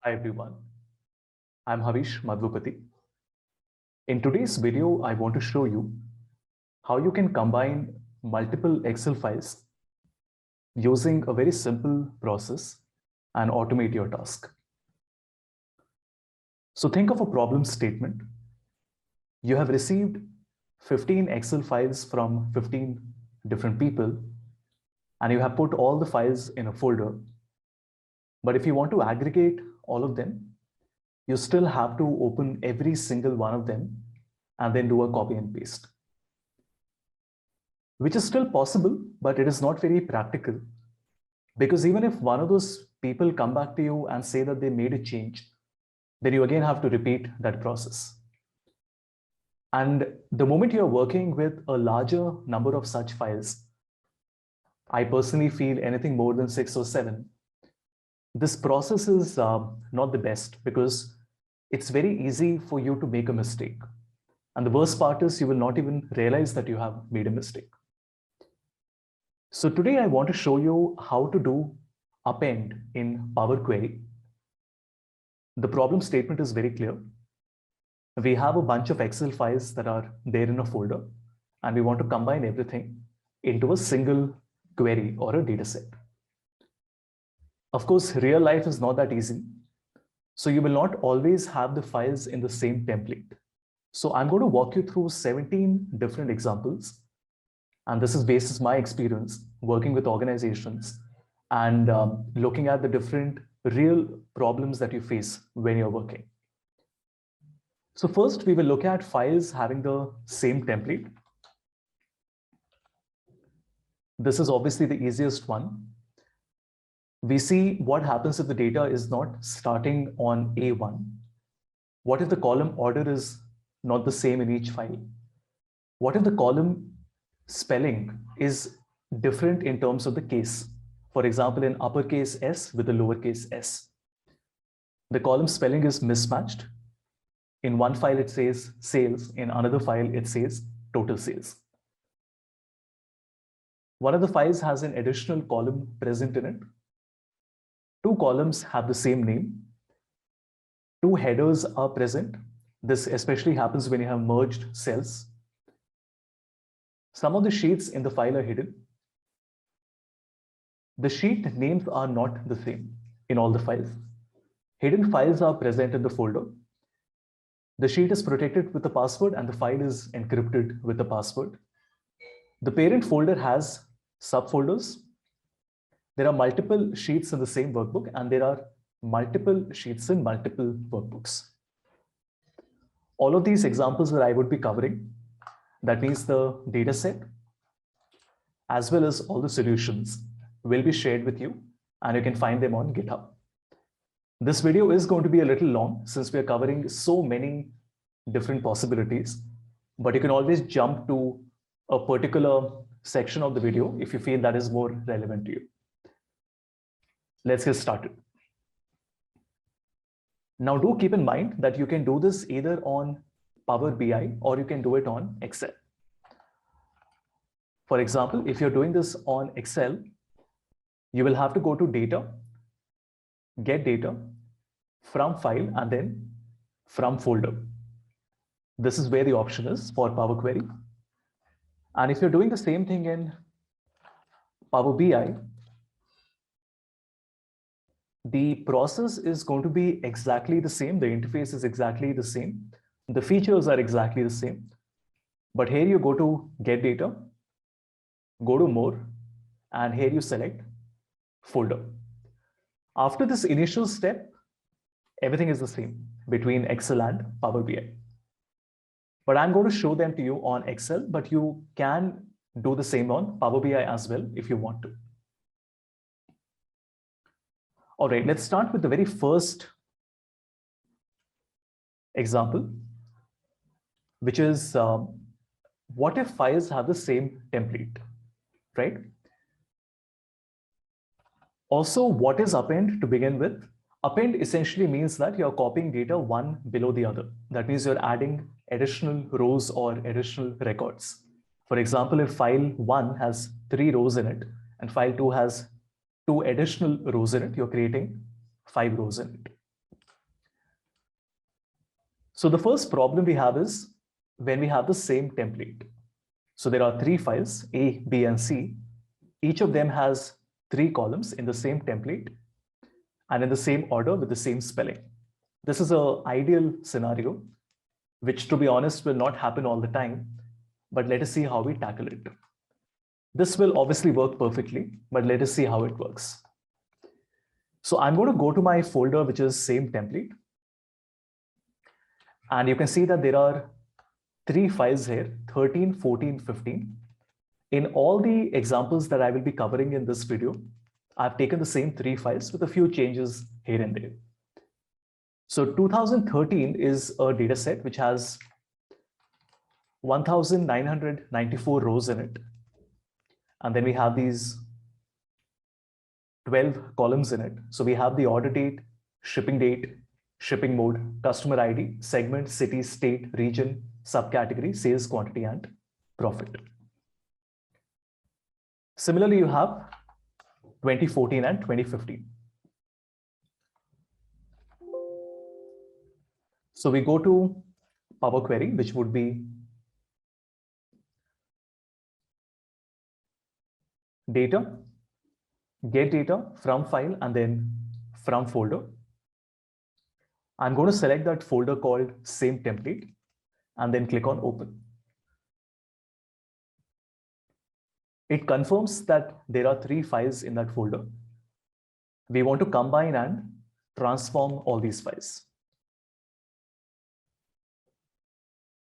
Hi everyone, I'm Havish Madhupati. In today's video, I want to show you how you can combine multiple Excel files using a very simple process and automate your task. So think of a problem statement. You have received 15 Excel files from 15 different people, and you have put all the files in a folder. But if you want to aggregate all of them, you still have to open every single one of them and then do a copy and paste, which is still possible, but it is not very practical, because even if one of those people come back to you and say that they made a change, then you again have to repeat that process. And the moment you're working with a larger number of such files, I personally feel anything more than 6 or 7, this process is not the best, because it's very easy for you to make a mistake. And the worst part is you will not even realize that you have made a mistake. So today I want to show you how to do append in Power Query. The problem statement is very clear. We have a bunch of Excel files that are there in a folder, and we want to combine everything into a single query or a data set. Of course, real life is not that easy. So you will not always have the files in the same template. So I'm going to walk you through 17 different examples. And this is based on my experience working with organizations and looking at the different real problems that you face when you're working. So first, we will look at files having the same template. This is obviously the easiest one. We see what happens if the data is not starting on A1. What if the column order is not the same in each file? What if the column spelling is different in terms of the case? For example, in uppercase S with a lowercase s. The column spelling is mismatched. In one file it says sales, in another file it says total sales. One of the files has an additional column present in it. Two columns have the same name. Two headers are present. This especially happens when you have merged cells. Some of the sheets in the file are hidden. The sheet names are not the same in all the files. Hidden files are present in the folder. The sheet is protected with a password and the file is encrypted with a password. The parent folder has subfolders. There are multiple sheets in the same workbook, and there are multiple sheets in multiple workbooks. All of these examples that I would be covering, that means the data set, as well as all the solutions, will be shared with you, and you can find them on GitHub. This video is going to be a little long since we are covering so many different possibilities, but you can always jump to a particular section of the video if you feel that is more relevant to you. Let's get started. Now, do keep in mind that you can do this either on Power BI or you can do it on Excel. For example, if you're doing this on Excel, you will have to go to data, get data, from file, and then from folder. This is where the option is for Power Query. And if you're doing the same thing in Power BI, the process is going to be exactly the same. The interface is exactly the same. The features are exactly the same. But here you go to get data, go to more, and here you select folder. After this initial step, everything is the same between Excel and Power BI. But I'm going to show them to you on Excel, but you can do the same on Power BI as well if you want to. All right, let's start with the very first example, which is what if files have the same template, right? Also, what is append to begin with? Append essentially means that you're copying data one below the other. That means you're adding additional rows or additional records. For example, if file 1 has 3 rows in it and file 2 has 2 additional rows in it, you're creating 5 rows in it. So the first problem we have is when we have the same template. So there are 3 files, A, B, and C. Each of them has 3 columns in the same template and in the same order with the same spelling. This is an ideal scenario, which to be honest will not happen all the time, but let us see how we tackle it. This will obviously work perfectly, but let us see how it works. So I'm going to go to my folder, which is same template. And you can see that there are 3 files here, 13, 14, 15. In all the examples that I will be covering in this video, I've taken the same 3 files with a few changes here and there. So 2013 is a data set which has 1994 rows in it. And then we have these 12 columns in it. So we have the order date, shipping mode, customer ID, segment, city, state, region, subcategory, sales quantity, and profit. Similarly, you have 2014 and 2015. So we go to Power Query, which would be data, get data from file, and then from folder. I'm going to select that folder called same template and then click on open. It confirms that there are 3 files in that folder. We want to combine and transform all these files.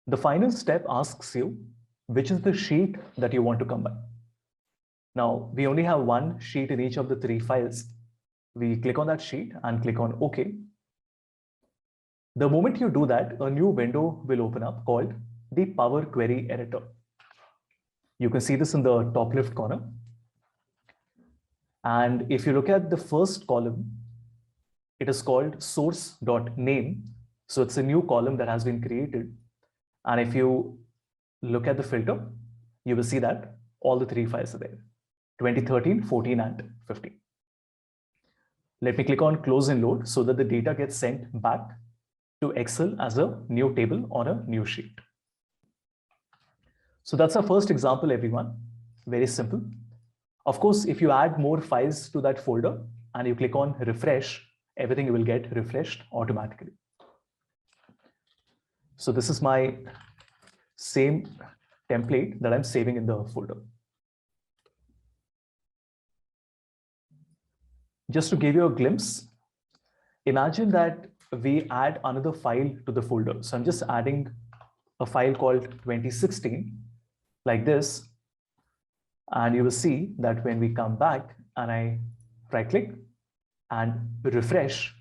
The final step asks you which is the sheet that you want to combine. Now, we only have one sheet in each of the 3 files. We click on that sheet and click on OK. The moment you do that, a new window will open up called the Power Query Editor. You can see this in the top left corner. And if you look at the first column, it is called source.name. So it's a new column that has been created. And if you look at the filter, you will see that all the 3 files are there, 2013, 14, and 15. Let me click on close and load so that the data gets sent back to Excel as a new table on a new sheet. So that's our first example, everyone. Very simple. Of course, if you add more files to that folder and you click on refresh, everything will get refreshed automatically. So this is my same template that I'm saving in the folder. Just to give you a glimpse, imagine that we add another file to the folder. So I'm just adding a file called 2016 like this. And you will see that when we come back and I right click and refresh,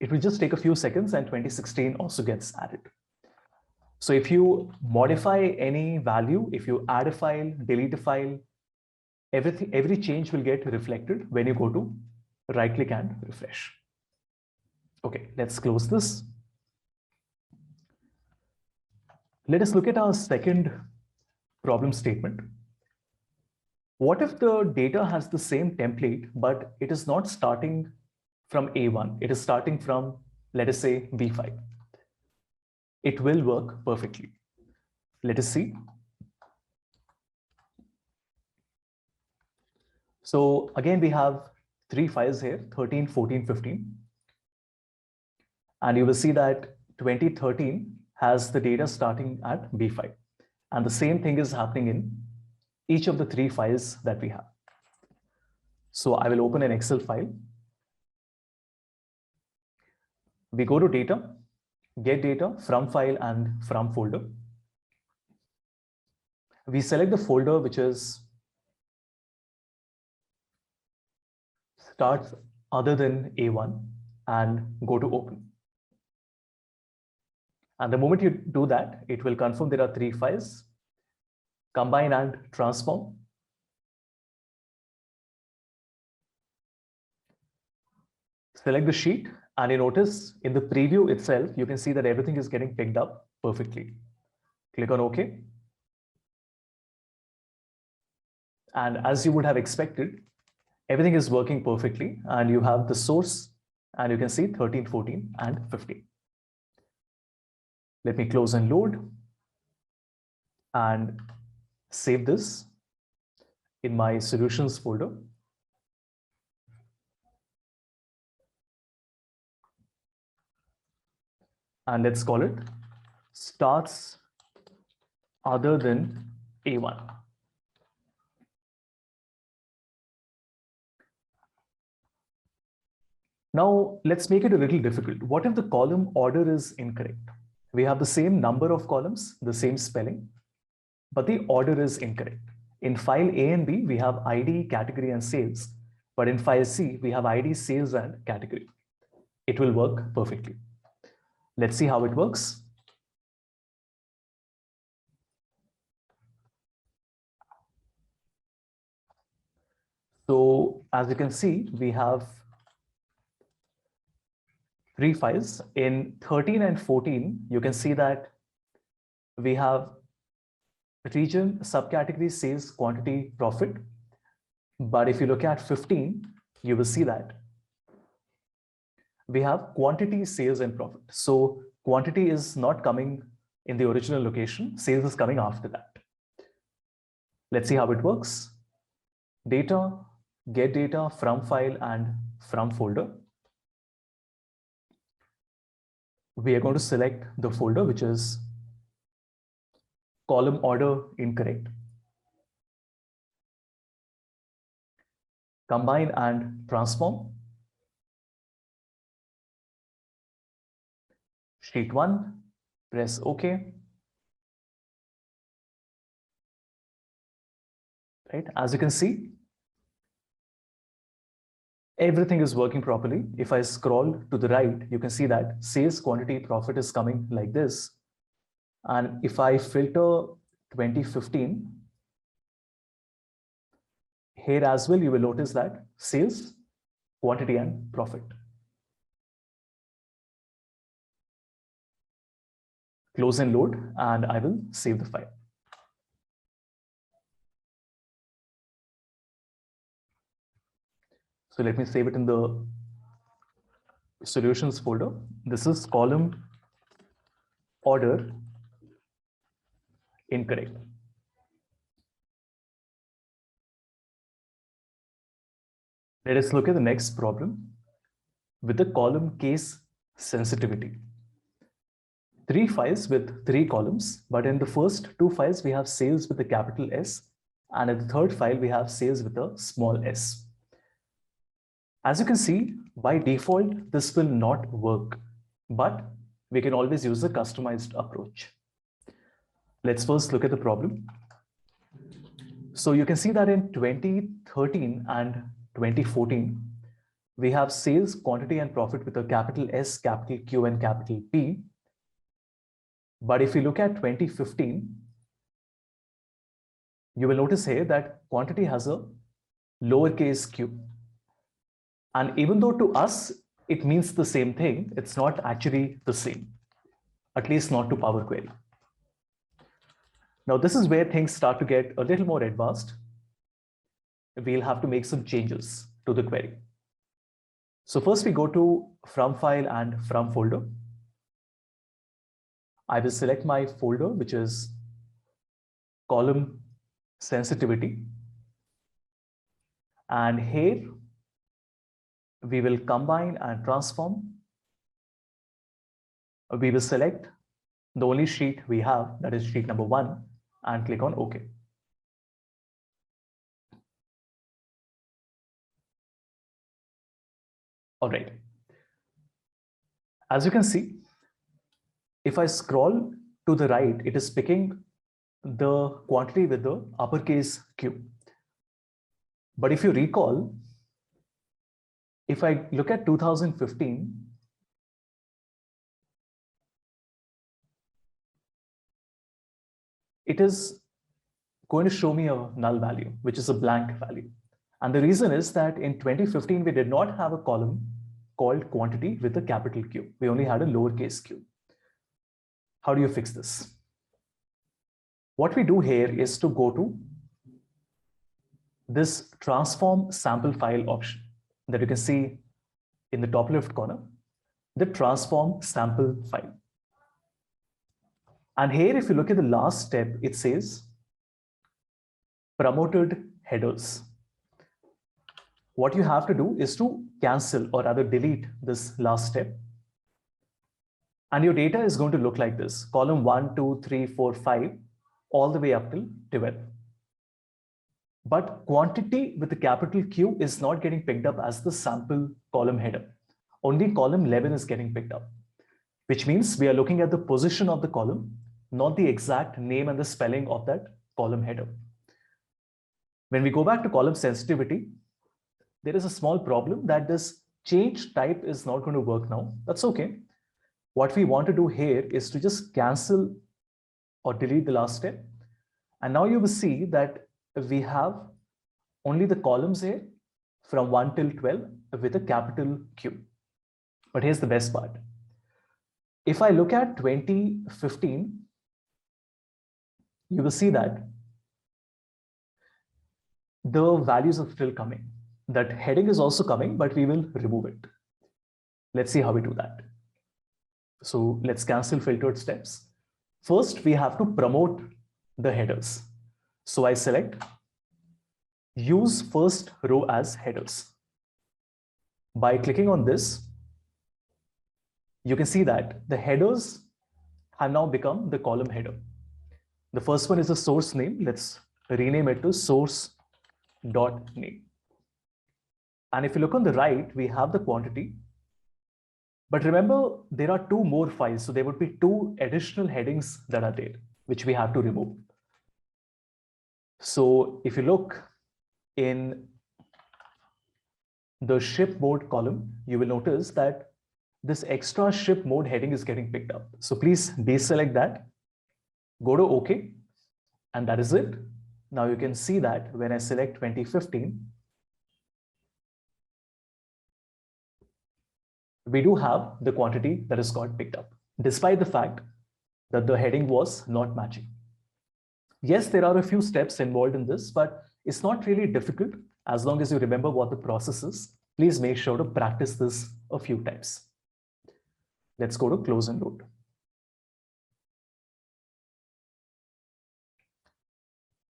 it will just take a few seconds and 2016 also gets added. So if you modify any value, if you add a file, delete a file, every change will get reflected when you go to right click and refresh. Okay, let's close this. Let us look at our second problem statement. What if the data has the same template, but it is not starting from A1, it is starting from, let us say, B5. It will work perfectly. Let us see. So again, we have 3 files here, 13, 14, 15. And you will see that 2013 has the data starting at B5. And the same thing is happening in each of the 3 files that we have. So I will open an Excel file. We go to data, get data from file and from folder. We select the folder which is starts other than A1 and go to open. And the moment you do that, it will confirm there are 3 files, combine and transform. Select the sheet and you notice in the preview itself, you can see that everything is getting picked up perfectly. Click on OK. And as you would have expected, everything is working perfectly and you have the source and you can see 13, 14 and 15. Let me close and load and save this in my solutions folder. And let's call it starts other than A1. Now let's make it a little difficult. What if the column order is incorrect? We have the same number of columns, the same spelling, but the order is incorrect. In file A and B, we have ID, category, and sales. But in file C, we have ID, sales, and category. It will work perfectly. Let's see how it works. So as you can see, we have 3 files. In 13 and 14, you can see that we have region, subcategory, sales, quantity, profit. But if you look at 15, you will see that we have quantity, sales, and profit. So quantity is not coming in the original location. Sales is coming after that. Let's see how it works. Data, get data from file and from folder. We are going to select the folder, which is column order incorrect. Combine and transform. Sheet 1, press OK. Right? As you can see, everything is working properly. If I scroll to the right, you can see that sales, quantity, profit is coming like this. And if I filter 2015, here as well, you will notice that sales, quantity, and profit. Close and load, and I will save the file. So let me save it in the solutions folder. This is column order incorrect. Let us look at the next problem with the column case sensitivity. 3 files with 3 columns, but in the first 2 files, we have sales with a capital S, and in the third file, we have sales with a small s. As you can see, by default, this will not work, but we can always use a customized approach. Let's first look at the problem. So you can see that in 2013 and 2014, we have sales, quantity, and profit with a capital S, capital Q, and capital P. But if you look at 2015, you will notice here that quantity has a lowercase q. And even though to us, it means the same thing, it's not actually the same, at least not to Power Query. Now, this is where things start to get a little more advanced. We'll have to make some changes to the query. So first we go to from file and from folder. I will select my folder, which is column sensitivity. And here we will combine and transform. We will select the only sheet we have, that is sheet number 1, and click on OK. All right. As you can see, if I scroll to the right, it is picking the quantity with the uppercase Q. But if you recall, if I look at 2015, it is going to show me a null value, which is a blank value. And the reason is that in 2015, we did not have a column called quantity with a capital Q. We only had a lowercase q. How do you fix this? What we do here is to go to this transform sample file option that you can see in the top left corner, the transform sample file. And here, if you look at the last step, it says promoted headers. What you have to do is to cancel or rather delete this last step. And your data is going to look like this: column 1, 2, 3, 4, 5, all the way up till 12. But quantity with the capital Q is not getting picked up as the sample column header. Only column 11 is getting picked up, which means we are looking at the position of the column, not the exact name and the spelling of that column header. When we go back to column sensitivity, there is a small problem that this change type is not going to work now. That's okay. What we want to do here is to just cancel or delete the last step. And now you will see that we have only the columns here from 1 till 12 with a capital Q. But here's the best part. If I look at 2015, you will see that the values are still coming. That heading is also coming, but we will remove it. Let's see how we do that. So let's cancel filtered steps. First, we have to promote the headers. So I select use first row as headers. By clicking on this, you can see that the headers have now become the column header. The first one is the source name. Let's rename it to source.name. And if you look on the right, we have the quantity. But remember, there are two more files. So there would be two additional headings that are there, which we have to remove. So if you look in the ship mode column, you will notice that this extra ship mode heading is getting picked up. So please deselect that, go to OK, and that is it. Now you can see that when I select 2015, we do have the quantity that is got picked up, despite the fact that the heading was not matching. Yes, there are a few steps involved in this, but it's not really difficult as long as you remember what the process is. Please make sure to practice this a few times. Let's go to close and load.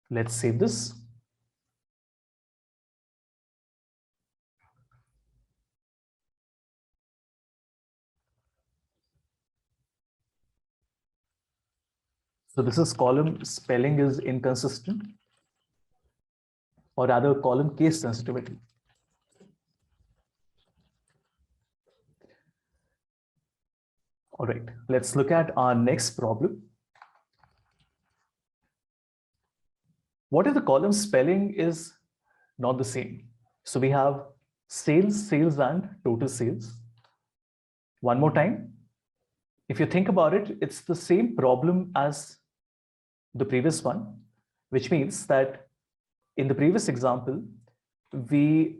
Let's save this. So this is column spelling is inconsistent, or rather column case sensitivity. All right, let's look at our next problem. What if the column spelling is not the same? So we have sales, sales, and total sales. One more time. If you think about it, it's the same problem as the previous one, which means that in the previous example, we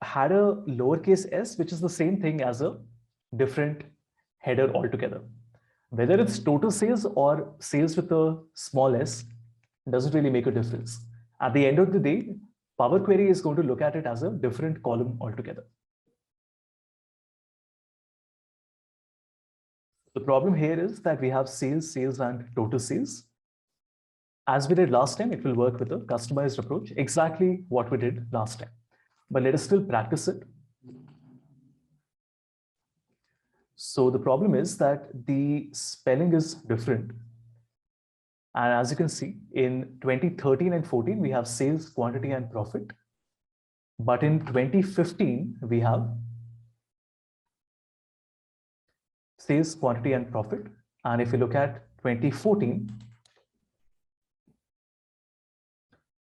had a lowercase s, which is the same thing as a different header altogether. Whether it's total sales or sales with a small s, doesn't really make a difference. At the end of the day, Power Query is going to look at it as a different column altogether. The problem here is that we have sales, sales, and total sales. As we did last time, it will work with a customized approach, exactly what we did last time. But let us still practice it. So the problem is that the spelling is different. And as you can see, in 2013 and 14, we have sales, quantity, and profit. But in 2015, we have sales, quantity, and profit. And if you look at 2014,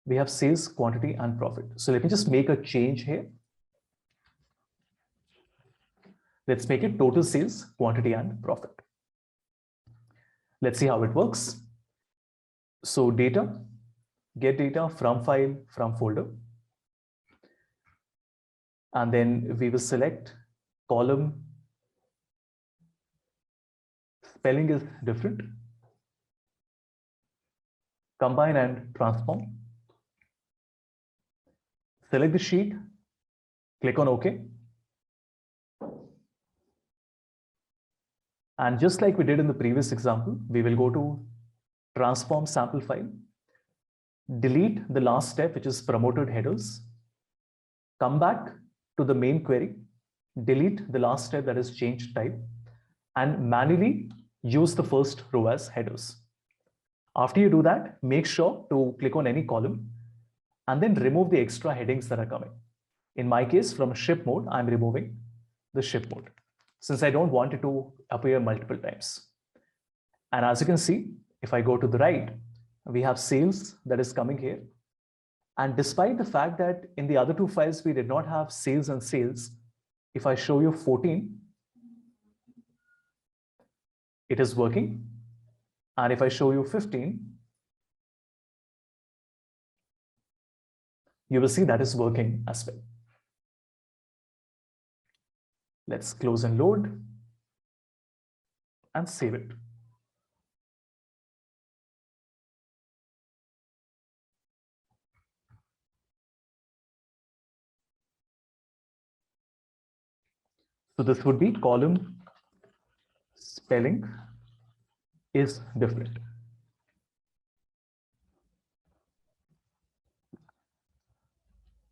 we have sales, quantity, and profit. So let me just make a change here. Let's make it total sales, quantity, and profit. Let's see how it works. So data, get data from file, from folder. And then we will select column. Spelling is different. Combine and transform. Select the sheet, click on OK. And just like we did in the previous example, we will go to transform sample file, delete the last step, which is promoted headers, come back to the main query, delete the last step, that is change type, and manually use the first row as headers. After you do that, make sure to click on any column and then remove the extra headings that are coming. In my case, from ship mode, I'm removing the ship mode since I don't want it to appear multiple times. And as you can see, if I go to the right, we have sales that is coming here. And despite the fact that in the other two files, we did not have sales and sales, if I show you 14, it is working. And if I show you 15, you will see that is working as well. Let's close and load and save it. So this would be column spelling is different.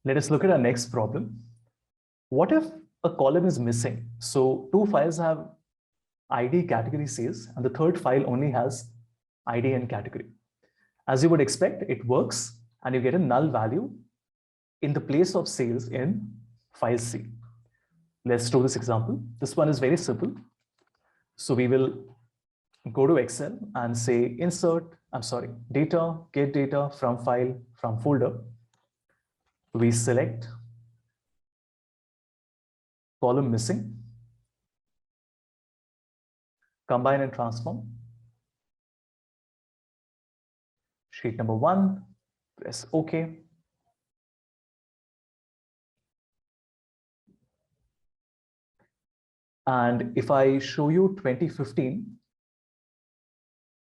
Let us look at our next problem. What if a column is missing? So two files have ID, category, sales, and the third file only has ID and category. As you would expect, it works and you get a null value in the place of sales in file C. Let's do this example. This one is very simple. So we will go to Excel and say data, get data from file, from folder. We select column missing, combine and transform. Sheet number 1, press OK. And if I show you 2015,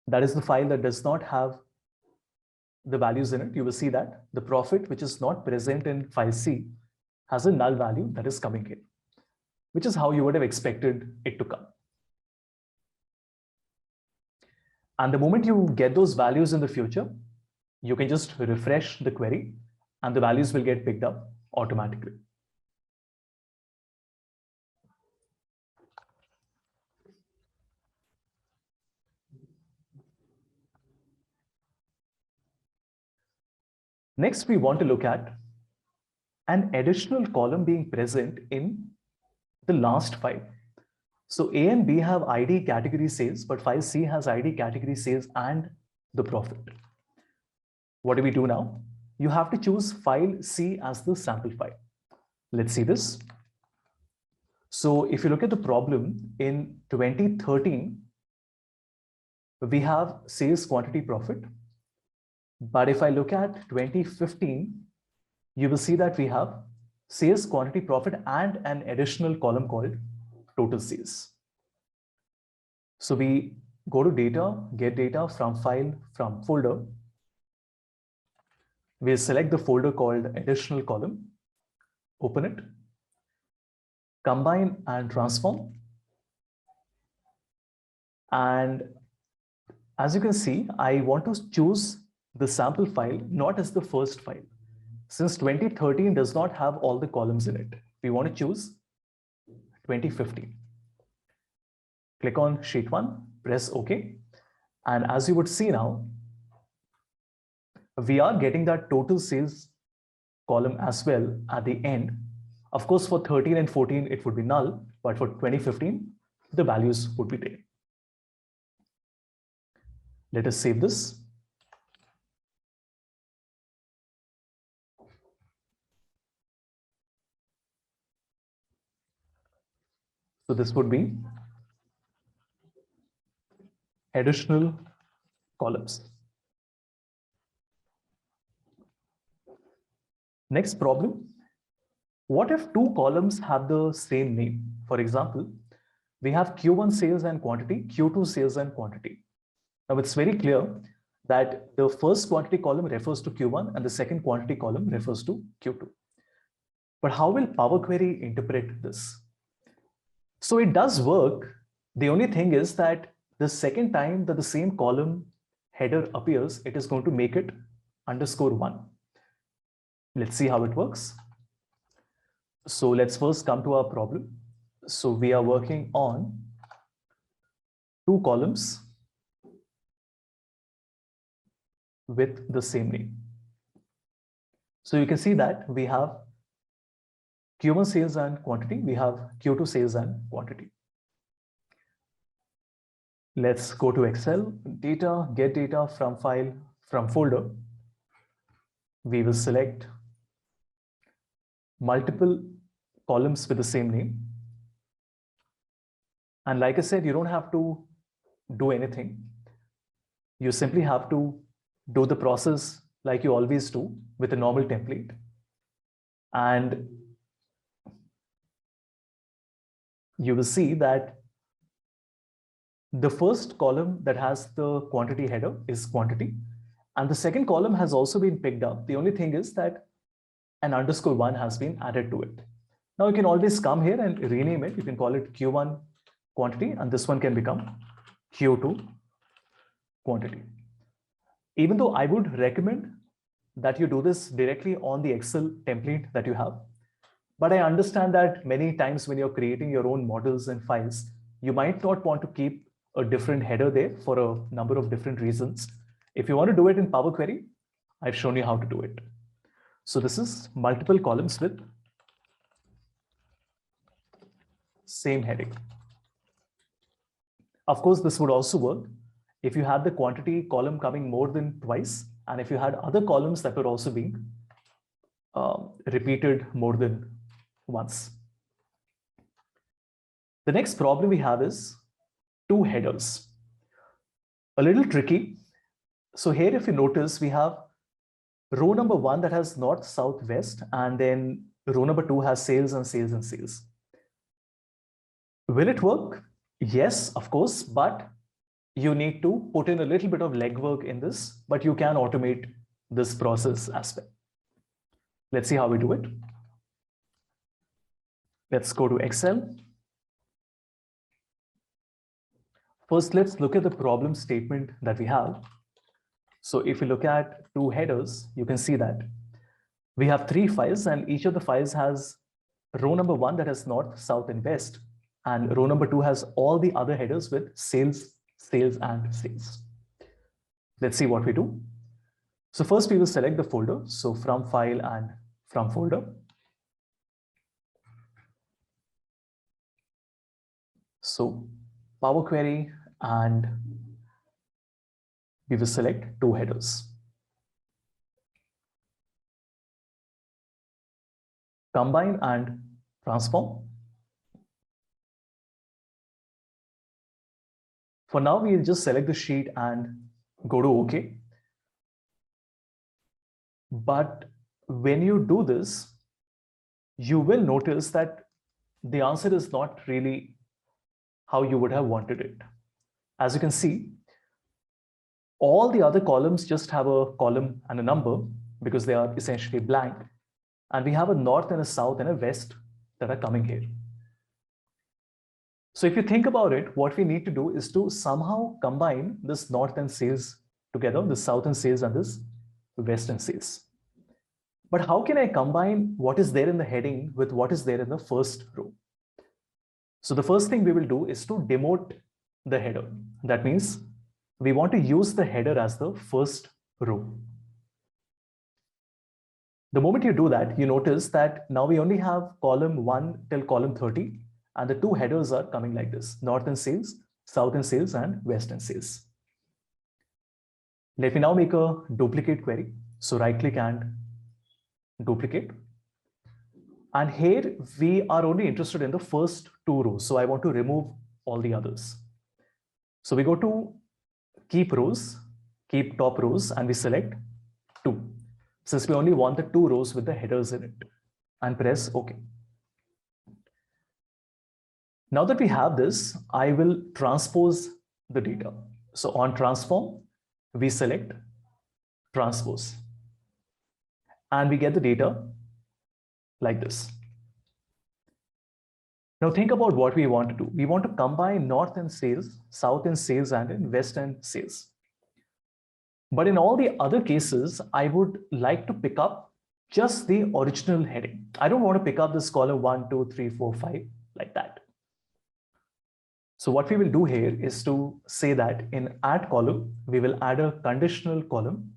that is the file that does not have the values in it. You will see that the profit, which is not present in file C, has a null value that is coming here, which is how you would have expected it to come. And the moment you get those values in the future, you can just refresh the query and the values will get picked up automatically. Next, we want to look at an additional column being present in the last file. So A and B have ID, category, sales, but file C has ID, category, sales, and the profit. What do we do now? You have to choose file C as the sample file. Let's see this. So if you look at the problem in 2013, we have sales, quantity, profit. But if I look at 2015, you will see that we have sales, quantity, profit, and an additional column called total sales. So we go to data, get data from file, from folder. We'll select the folder called additional column, open it, combine and transform. And as you can see, I want to choose the sample file not as the first file. Since 2013 does not have all the columns in it, we want to choose 2015. Click on sheet 1, press OK. And as you would see now, we are getting that total sales column as well at the end. Of course, for 13 and 14, it would be null, but for 2015, the values would be there. Let us save this. So this would be additional columns. Next problem. What if two columns have the same name? For example, we have Q1 sales and quantity, Q2 sales and quantity. Now it's very clear that the first quantity column refers to Q1 and the second quantity column refers to Q2. But how will Power Query interpret this? So it does work. The only thing is that the second time that the same column header appears, it is going to make it _1. Let's see how it works. So let's first come to our problem. So we are working on 2 columns with the same name. So you can see that we have Q1 sales and quantity, we have Q2 sales and quantity. Let's go to Excel, data, get data from file, from folder. We will select multiple columns with the same name. And like I said, you don't have to do anything. You simply have to do the process like you always do with a normal template. And you will see that the first column that has the quantity header is quantity. And the second column has also been picked up. The only thing is that an _1 has been added to it. Now you can always come here and rename it. You can call it Q1 quantity, and this one can become Q2 quantity. Even though I would recommend that you do this directly on the Excel template that you have. But I understand that many times when you're creating your own models and files, you might not want to keep a different header there for a number of different reasons. If you want to do it in Power Query, I've shown you how to do it. So this is multiple columns with same heading. Of course, this would also work if you had the quantity column coming more than twice, and if you had other columns that were also being repeated more than once. The next problem we have is 2 headers. A little tricky. So here, if you notice, we have row number 1 that has north, south, west, and then row number 2 has sales and sales and sales. Will it work? Yes, of course, but you need to put in a little bit of legwork in this, but you can automate this process as well. Let's see how we do it. Let's go to Excel. First, let's look at the problem statement that we have. So if you look at 2 headers, you can see that we have 3 files, and each of the files has row number 1 that has north, south, and west. And row number 2 has all the other headers with sales, sales, and sales. Let's see what we do. So first we will select the folder. So from file and from folder. So Power Query, and we will select 2 headers. Combine and transform. For now, we'll just select the sheet and go to OK. But when you do this, you will notice that the answer is not really how you would have wanted it. As you can see, all the other columns just have a column and a number because they are essentially blank. And we have a north and a south and a west that are coming here. So if you think about it, what we need to do is to somehow combine this north and sales together, the south and sales and this west and sales. But how can I combine what is there in the heading with what is there in the first row? So the first thing we will do is to demote the header. That means we want to use the header as the first row. The moment you do that, you notice that now we only have column 1 till column 30, and the 2 headers are coming like this: north and sales, south and sales, and west and sales. Let me now make a duplicate query. So right click and duplicate. And here we are only interested in the first 2 rows. So I want to remove all the others. So we go to keep rows, keep top rows, and we select 2. Since we only want the 2 rows with the headers in it, and press OK. Now that we have this, I will transpose the data. So on transform, we select transpose. And we get the data like this. Now think about what we want to do. We want to combine north and sales, south and sales, and in west and sales. But in all the other cases, I would like to pick up just the original heading. I don't want to pick up this column 1, 2, 3, 4, 5 like that. So what we will do here is to say that in add column, we will add a conditional column,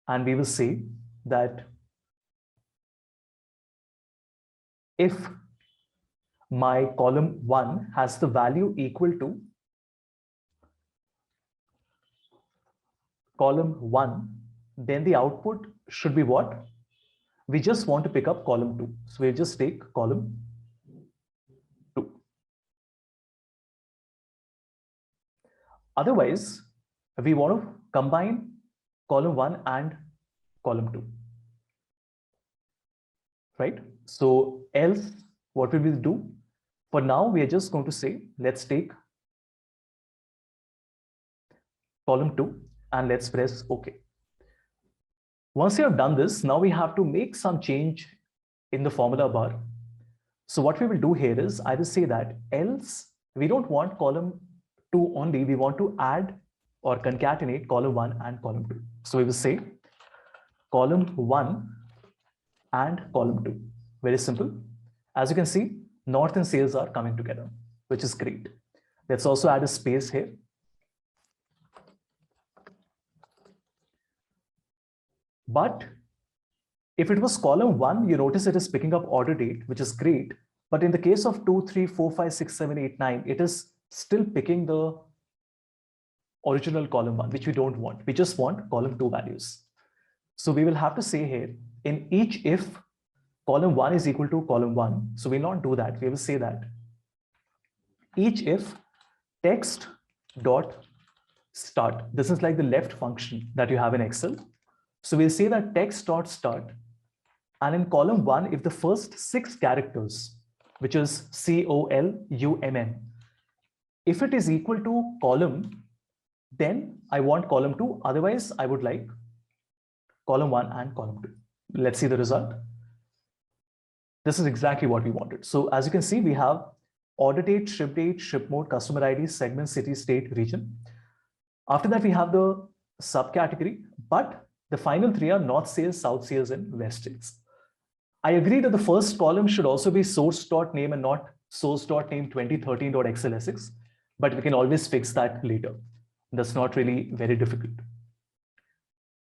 and we will say that if my column 1 has the value equal to column 1, then the output should be what? We just want to pick up column 2. So we'll just take column 2. Otherwise, we want to combine column 1 and column 2. Right? So else, what will we do? For now, we are just going to say, let's take column 2 and let's press OK. Once you have done this, now we have to make some change in the formula bar. So what we will do here is I will say that else we don't want column 2 only, we want to add or concatenate column 1 and column 2. So we will say column 1 and column 2. Very simple. As you can see, north and sales are coming together, which is great. Let's also add a space here. But if it was column 1, you notice it is picking up order date, which is great. But in the case of 2, 3, 4, 5, 6, 7, 8, 9, it is still picking the original column 1, which we don't want. We just want column 2 values. So we will have to say here, in each if column 1 is equal to column 1, so we'll not do that. We will say that each if text dot start. This is like the left function that you have in Excel. So we'll say that text dot start, and in column 1, if the first 6 characters, which is COLUMN, if it is equal to column, then I want column 2. Otherwise, I would like column 1 and column 2. Let's see the result. This is exactly what we wanted. So as you can see, we have order date, ship mode, customer ID, segment, city, state, region. After that, we have the subcategory, but the final 3 are north sales, south sales, and west sales. I agree that the first column should also be source.name and not source.name 2013.xlsx, but we can always fix that later. That's not really very difficult.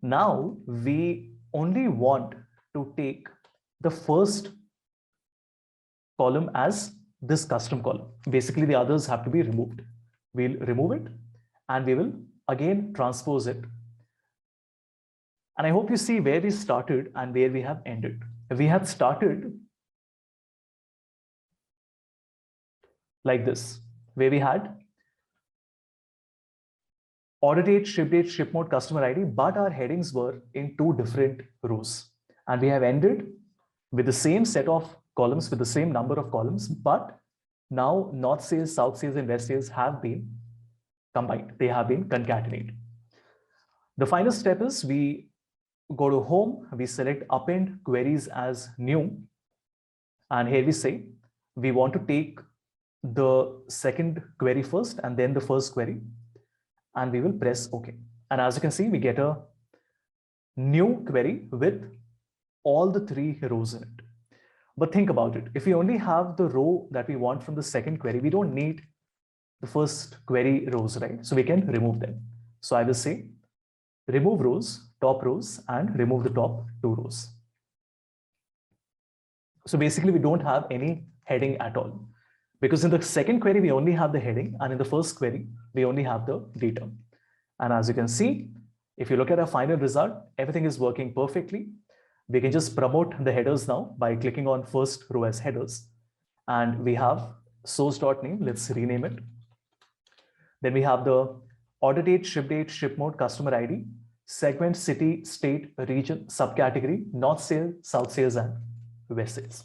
Now we only want to take the first column as this custom column. Basically, the others have to be removed. We'll remove it and we will again transpose it. And I hope you see where we started and where we have ended. We had started like this, where we had order date, ship mode, customer ID, but our headings were in 2 different rows. And we have ended with the same set of columns, with the same number of columns, but now north sales, south sales, and west sales have been combined. They have been concatenated. The final step is we go to home, we select append queries as new. And here we say, we want to take the second query first and then the first query, and we will press OK. And as you can see, we get a new query with all the 3 rows in it. But think about it. If we only have the row that we want from the second query, we don't need the first query rows, right? So we can remove them. So I will say remove rows, top rows, and remove the top 2 rows. So basically, we don't have any heading at all, because in the second query, we only have the heading, and in the first query, we only have the data. And as you can see, if you look at our final result, everything is working perfectly. We can just promote the headers now by clicking on first row as headers. And we have source.name, let's rename it. Then we have the order date, ship mode, customer ID, segment, city, state, region, subcategory, north sales, south sales, and west sales.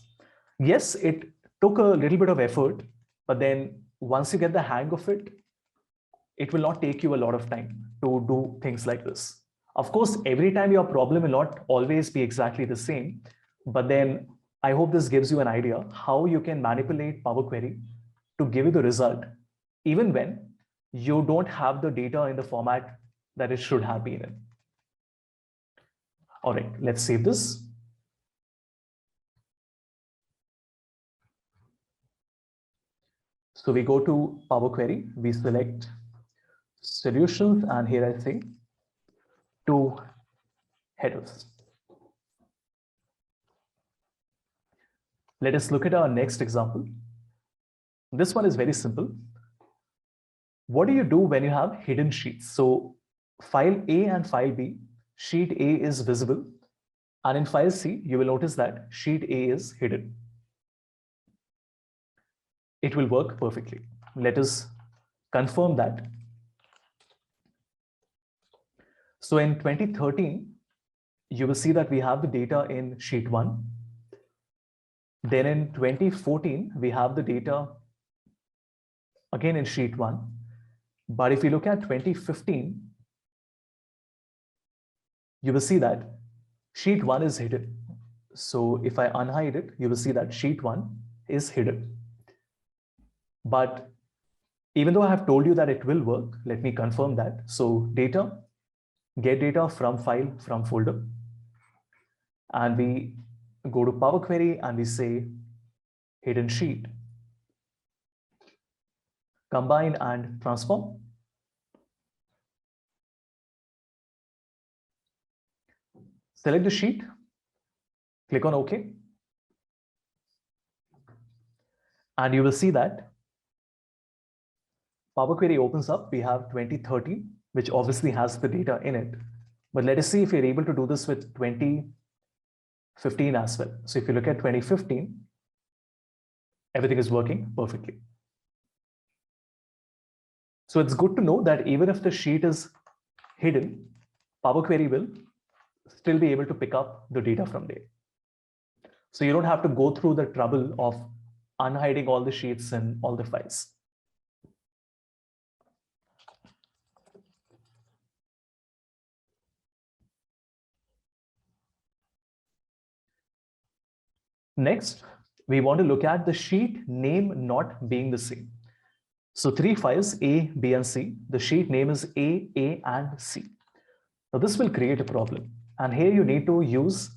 Yes, it took a little bit of effort, but then once you get the hang of it, it will not take you a lot of time to do things like this. Of course, every time your problem will not always be exactly the same, but then I hope this gives you an idea how you can manipulate Power Query to give you the result, even when you don't have the data in the format that it should have been in. All right, let's save this. So we go to Power Query, we select solutions, and here I say two headers. Let us look at our next example. This one is very simple. What do you do when you have hidden sheets? So file A and file B, sheet A is visible, and in file C, you will notice that sheet A is hidden. It will work perfectly. Let us confirm that. So in 2013, you will see that we have the data in sheet 1. Then in 2014, we have the data again in sheet 1. But if you look at 2015, you will see that sheet 1 is hidden. So if I unhide it, you will see that sheet 1 is hidden. But even though I have told you that it will work, let me confirm that. So data, get data from file, from folder. And we go to Power Query and we say hidden sheet. Combine and transform. Select the sheet, click on OK. And you will see that Power Query opens up. We have 2013, which obviously has the data in it. But let us see if you're able to do this with 2015 as well. So if you look at 2015, everything is working perfectly. So it's good to know that even if the sheet is hidden, Power Query will still be able to pick up the data from there. So you don't have to go through the trouble of unhiding all the sheets and all the files. Next, we want to look at the sheet name not being the same. So 3 files, A, B, and C. The sheet name is A, and C. Now this will create a problem. And here you need to use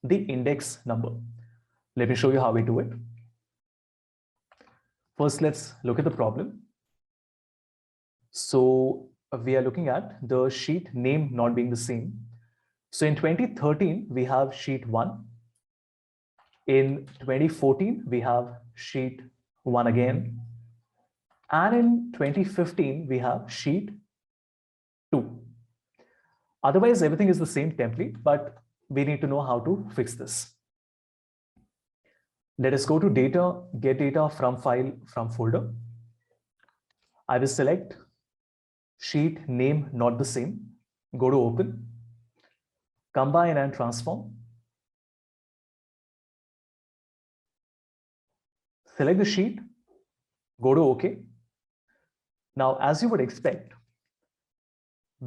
the index number. Let me show you how we do it. First, let's look at the problem. So we are looking at the sheet name not being the same. So in 2013, we have sheet 1. In 2014, we have sheet 1 again. And in 2015, we have sheet 2. Otherwise, everything is the same template, but we need to know how to fix this. Let us go to data, get data from file, from folder. I will select sheet name not the same. Go to open, combine and transform. Select the sheet, go to OK. Now, as you would expect,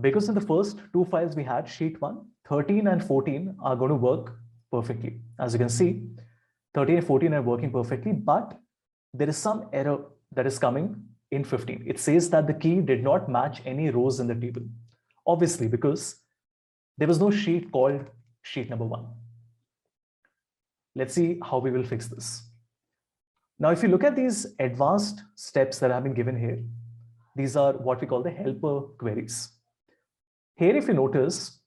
because in the first 2 files we had sheet 1, 13 and 14 are going to work perfectly. As you can see, 13 and 14 are working perfectly, but there is some error that is coming in 15. It says that the key did not match any rows in the table. Obviously, because there was no sheet called sheet number 1. Let's see how we will fix this. Now, if you look at these advanced steps that have been given here, these are what we call the helper queries. Here, if you notice,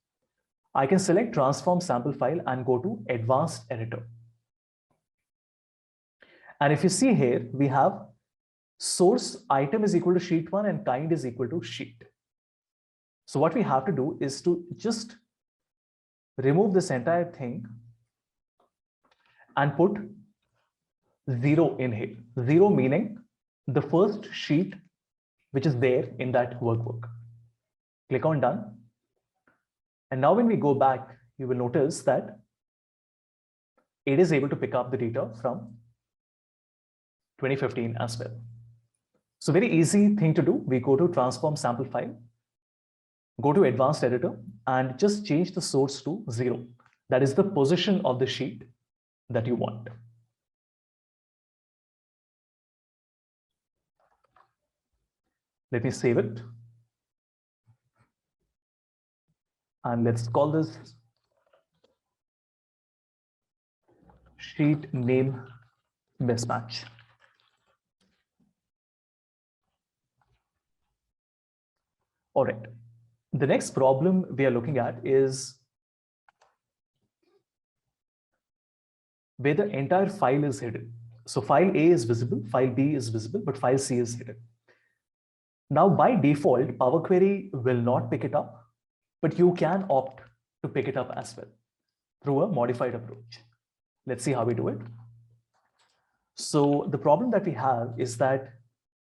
I can select transform sample file and go to advanced editor. And if you see here, we have source item is equal to sheet 1 and kind is equal to sheet. So what we have to do is to just remove this entire thing and put 0 in here. 0 meaning the first sheet which is there in that workbook. Click on done. And now when we go back, you will notice that it is able to pick up the data from 2015 as well. So very easy thing to do. We go to transform sample file, go to advanced editor and just change the source to 0. That is the position of the sheet that you want. Let me save it. And let's call this sheet name mismatch. All right. The next problem we are looking at is where the entire file is hidden. So file A is visible, file B is visible, but file C is hidden. Now, by default, Power Query will not pick it up, but you can opt to pick it up as well through a modified approach. Let's see how we do it. So the problem that we have is that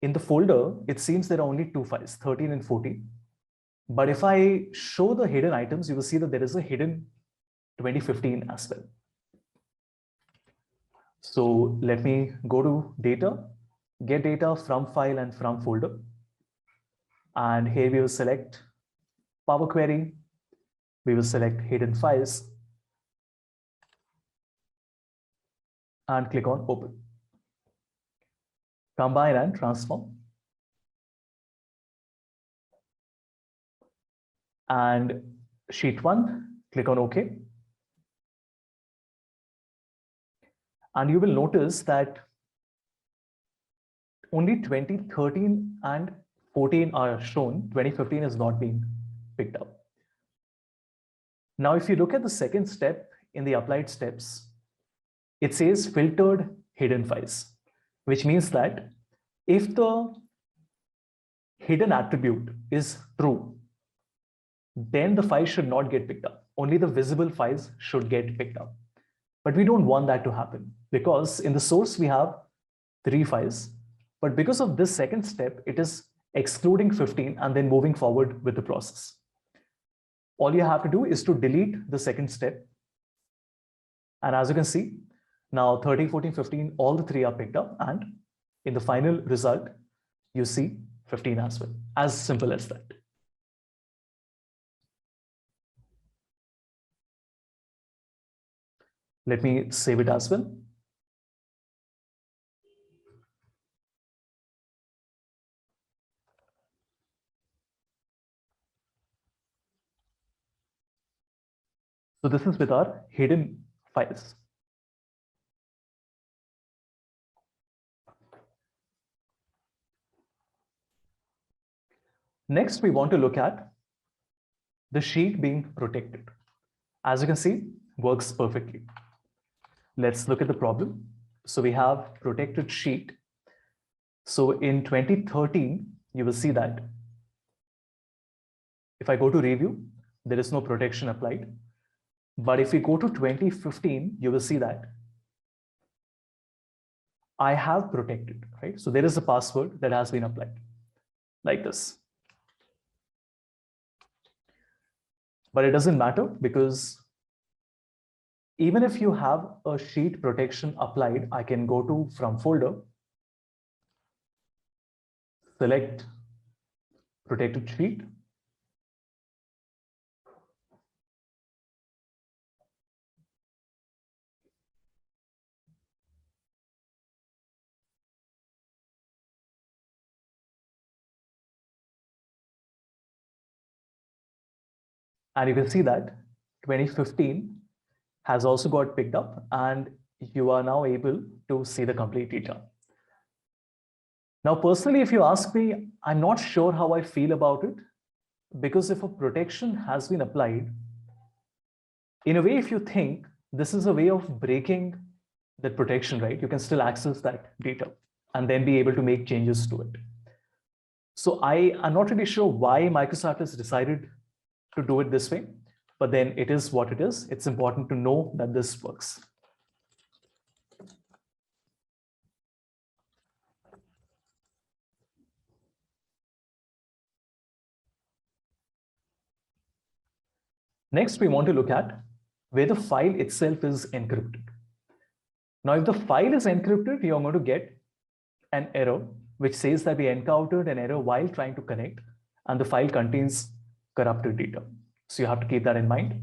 in the folder, it seems there are only two files, 13 and 14. But if I show the hidden items, you will see that there is a hidden 2015 as well. So let me go to data, get data from file and from folder. And here we will select Power Query. We will select hidden files and click on open. Combine and transform. And sheet 1, click on OK. And you will notice that only 2013 and 14 are shown. 2015 is not being picked up. Now, if you look at the second step in the applied steps, it says filtered hidden files, which means that if the hidden attribute is true, then the file should not get picked up. Only the visible files should get picked up. But we don't want that to happen because in the source we have 3 files. But because of this second step, it is excluding 15 and then moving forward with the process. All you have to do is to delete the second step. And as you can see, now 13, 14, 15, all the 3 are picked up. And in the final result, you see 15 as well. As simple as that. Let me save it as well. So this is with our hidden files. Next, we want to look at the sheet being protected. As you can see, works perfectly. Let's look at the problem. So we have protected sheet. So in 2013, you will see that if I go to review, there is no protection applied. But if we go to 2015, you will see that I have protected, right? So there is a password that has been applied like this. But it doesn't matter because even if you have a sheet protection applied, I can go to from folder, select protected sheet. And you can see that 2015 has also got picked up and you are now able to see the complete data. Now, personally, if you ask me, I'm not sure how I feel about it because if a protection has been applied, in a way, if you think this is a way of breaking that protection, right? You can still access that data and then be able to make changes to it. So I am not really sure why Microsoft has decided to do it this way, but then it is what it is. It's important to know that this works. Next, we want to look at where the file itself is encrypted. Now, if the file is encrypted, you're going to get an error which says that we encountered an error while trying to connect and the file contains corrupted data. So you have to keep that in mind.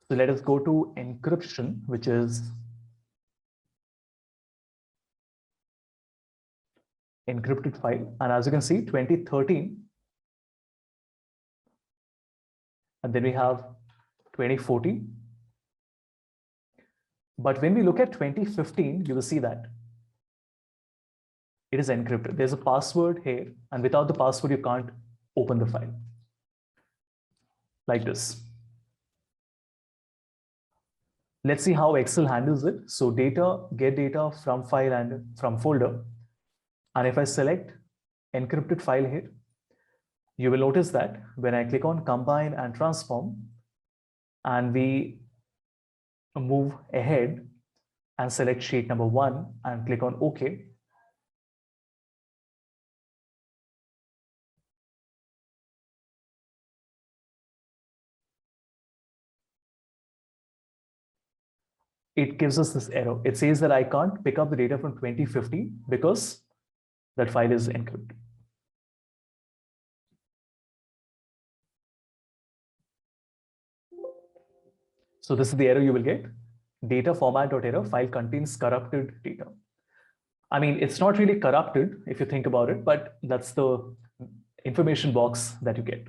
So let us go to encryption, which is encrypted file. And as you can see, 2013 And then we have 2014. But when we look at 2015, you will see that it is encrypted. There's a password here, and without the password, you can't open the file. Like this. Let's see how Excel handles it. So data, get data from file and from folder. And if I select encrypted file here, you will notice that when I click on combine and transform, and we move ahead and select sheet number 1 and click on OK, it gives us this error. It says that I can't pick up the data from 2015 because that file is encrypted. So this is the error you will get. Data format.error, file contains corrupted data. I mean, it's not really corrupted if you think about it, but that's the information box that you get.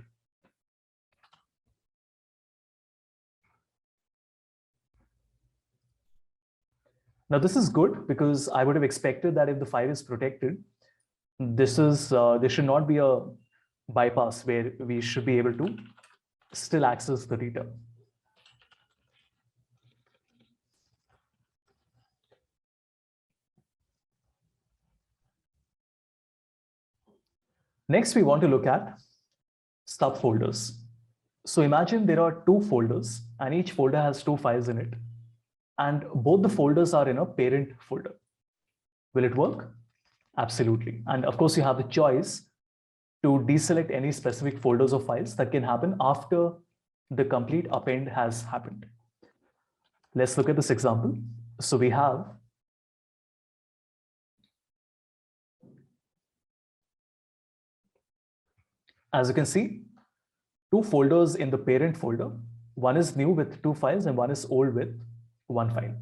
Now this is good because I would have expected that if the file is protected, there should not be a bypass where we should be able to still access the data. Next, we want to look at subfolders. So imagine there are 2 folders and each folder has 2 files in it. And both the folders are in a parent folder. Will it work? Absolutely. And of course, you have the choice to deselect any specific folders or files. That can happen after the complete append has happened. Let's look at this example. So we have as you can see, 2 folders in the parent folder. One is new with 2 files and one is old with 1 file.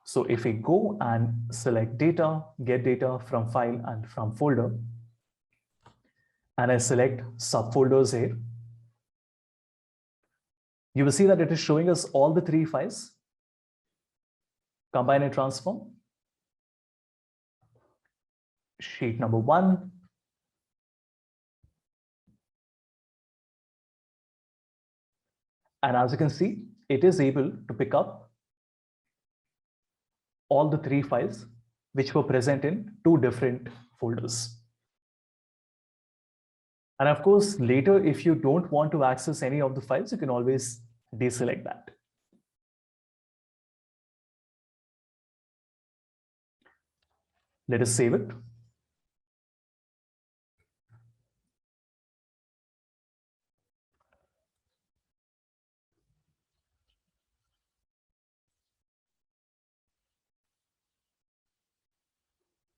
So if we go and select data, get data from file and from folder, and I select subfolders here, you will see that it is showing us all the 3 files. Combine and transform. Sheet number 1. And as you can see, it is able to pick up all the 3 files which were present in 2 different folders. And of course, later, if you don't want to access any of the files, you can always deselect that. Let us save it.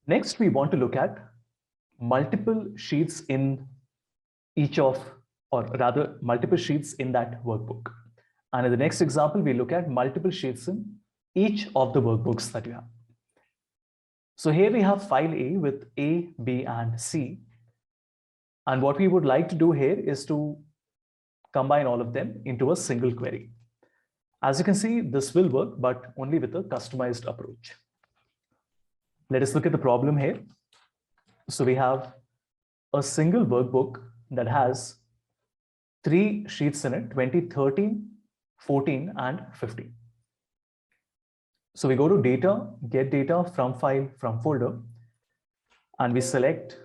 Next, we want to look at multiple sheets in each of, or rather multiple sheets in that workbook. And in the next example, we look at multiple sheets in each of the workbooks that you have. So here we have file A with A, B, and C. And what we would like to do here is to combine all of them into a single query. As you can see, this will work, but only with a customized approach. Let us look at the problem here. So we have a single workbook that has 3 sheets in it, 2013, 14, and 15. So we go to data, get data from file, from folder, and we select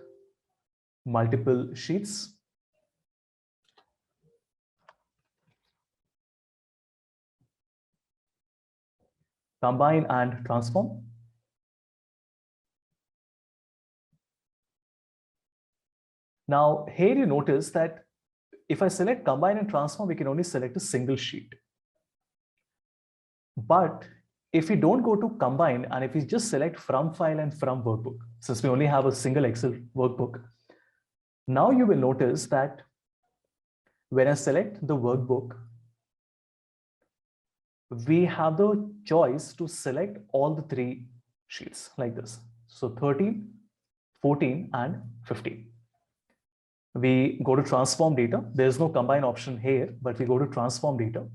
multiple sheets. Combine and transform. Now here you notice that if I select combine and transform, we can only select a single sheet. But if we don't go to combine and if we just select from file and from workbook, since we only have a single Excel workbook, now you will notice that when I select the workbook, we have the choice to select all the 3 sheets like this. So 13, 14, and 15. We go to transform data. There's no combine option here, but we go to transform data.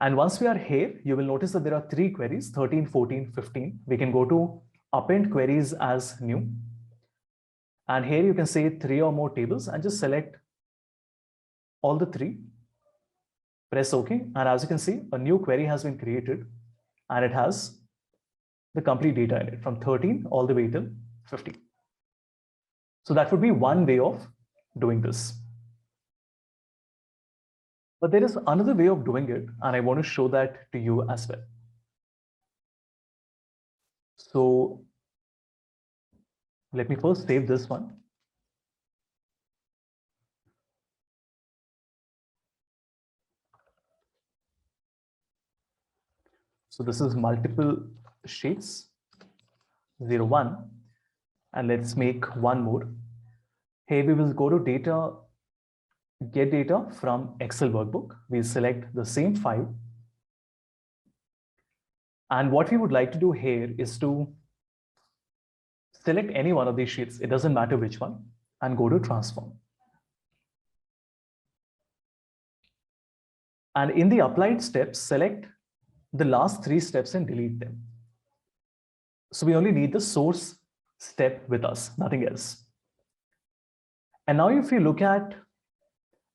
And once we are here, you will notice that there are 3 queries, 13, 14, 15. We can go to append queries as new. And here you can say 3 or more tables and just select all the 3. Press OK. And as you can see, a new query has been created and it has the complete data in it from 13 all the way till 15. So that would be one way of doing this. But there is another way of doing it, and I want to show that to you as well. So let me first save this one. So this is multiple sheets, 0, 1, and let's make one more. Here we will go to data, get data from Excel workbook. We select the same file. And what we would like to do here is to select any one of these sheets. It doesn't matter which one, and go to transform. And in the applied steps, select the last 3 steps and delete them. So we only need the source step with us, nothing else. And now if you look at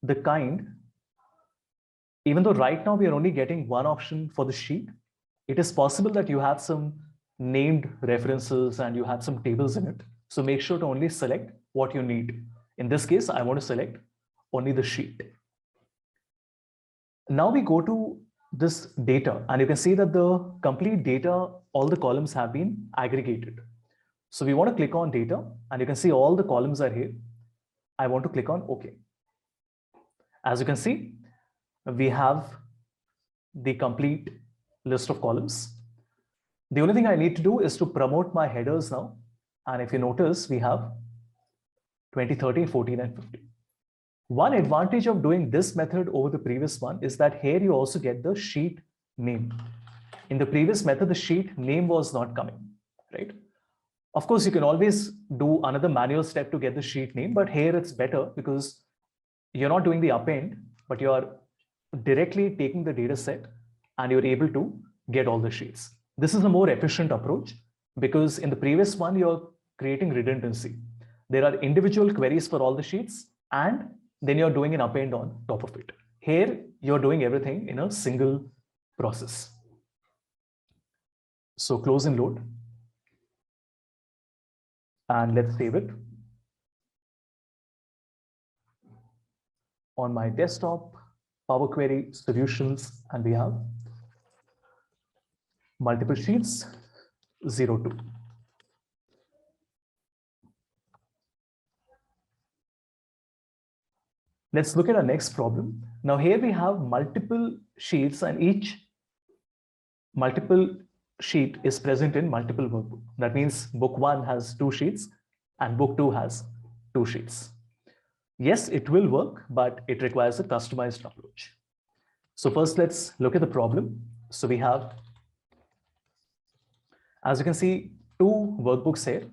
the kind, even though right now we are only getting one option for the sheet, it is possible that you have some named references and you have some tables in it. So make sure to only select what you need. In this case, I want to select only the sheet. Now we go to this data and you can see that the complete data, all the columns have been aggregated. So we want to click on data and you can see all the columns are here. I want to click on OK. As you can see, we have the complete list of columns. The only thing I need to do is to promote my headers now. And if you notice, we have 20, 13, 14, and 15. One advantage of doing this method over the previous one is that here you also get the sheet name. In the previous method, the sheet name was not coming, right? Of course, you can always do another manual step to get the sheet name, but here it's better because you're not doing the append, but you are directly taking the data set and you're able to get all the sheets. This is a more efficient approach because in the previous one, you're creating redundancy. There are individual queries for all the sheets and then you're doing an append on top of it. Here, you're doing everything in a single process. So close and load. And let's save it. On my desktop, Power Query solutions, and we have multiple sheets, 0, 2. Let's look at our next problem. Now here we have multiple sheets and each multiple sheet is present in multiple workbook. That means book 1 has 2 sheets and book 2 has 2 sheets. Yes, it will work, but it requires a customized approach. So first let's look at the problem. So we have, as you can see, 2 workbooks here.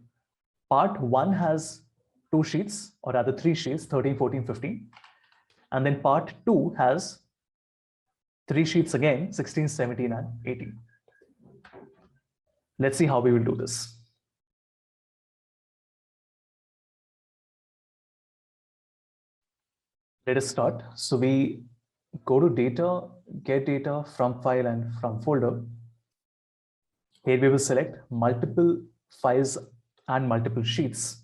Part 1 has 2 sheets, or rather 3 sheets, 13, 14, 15. And then part 2 has 3 sheets again, 16, 17, and 18. Let's see how we will do this. Let us start. So we go to data, get data from file and from folder. Here we will select multiple files and multiple sheets.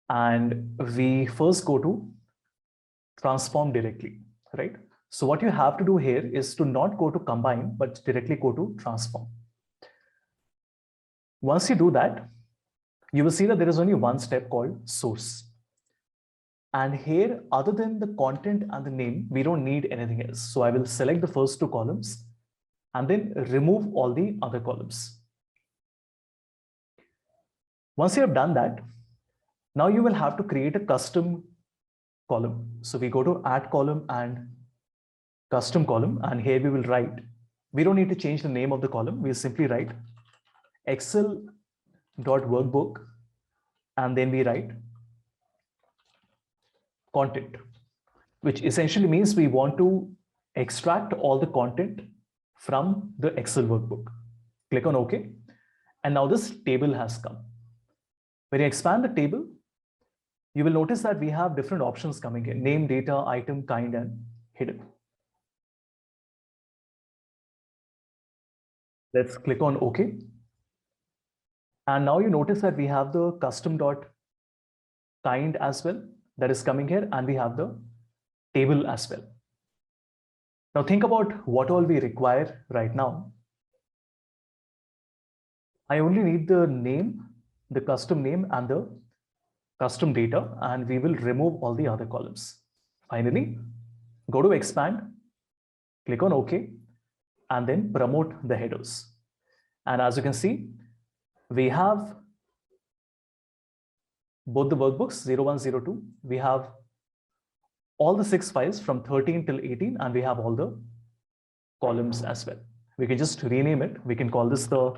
And we first go to transform directly, right? So what you have to do here is to not go to combine, but directly go to transform. Once you do that, you will see that there is only one step called source. And here, other than the content and the name, we don't need anything else. So I will select the first 2 columns and then remove all the other columns. Once you have done that, now you will have to create a custom column. So we go to add column and custom column, and here we will write We don't need to change the name of the column. We'll simply write excel.workbook, and then we write content, which essentially means we want to extract all the content from the Excel workbook. Click on OK. And now this table has come. When you expand the table, you will notice that we have different options coming in: name, data, item, kind, and hidden. Let's click on OK. And now you notice that we have the custom.kind as well that is coming here, and we have the table as well. Now think about what all we require right now. I only need the name, the custom name, and the custom data, and we will remove all the other columns. Finally, go to expand, click on OK, and then promote the headers. And as you can see, we have both the workbooks 01, 02. We have all the 6 files from 13 till 18, and we have all the columns as well. We can just rename it. We can call this the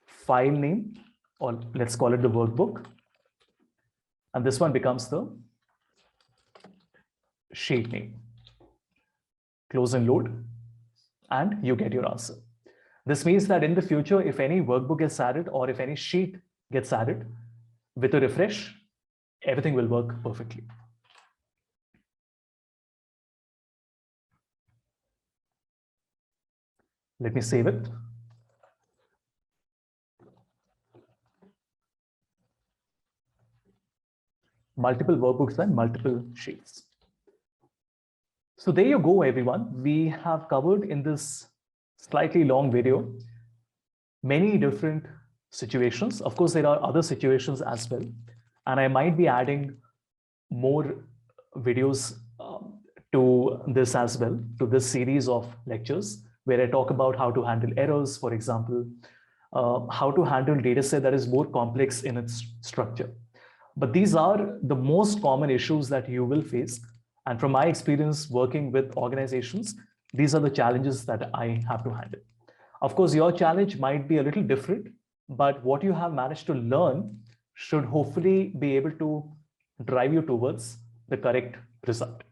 file name, or let's call it the workbook. And this one becomes the sheet name. Close and load, and you get your answer. This means that in the future, if any workbook gets added or if any sheet gets added, with a refresh, everything will work perfectly. Let me save it. Multiple workbooks and multiple sheets. So there you go, everyone. We have covered in this slightly long video many different situations. Of course, there are other situations as well. And I might be adding more videos to this as well, to this series of lectures, where I talk about how to handle errors, for example, how to handle data set that is more complex in its structure. But these are the most common issues that you will face. And from my experience working with organizations, these are the challenges that I have to handle. Of course, your challenge might be a little different, but what you have managed to learn should hopefully be able to drive you towards the correct result.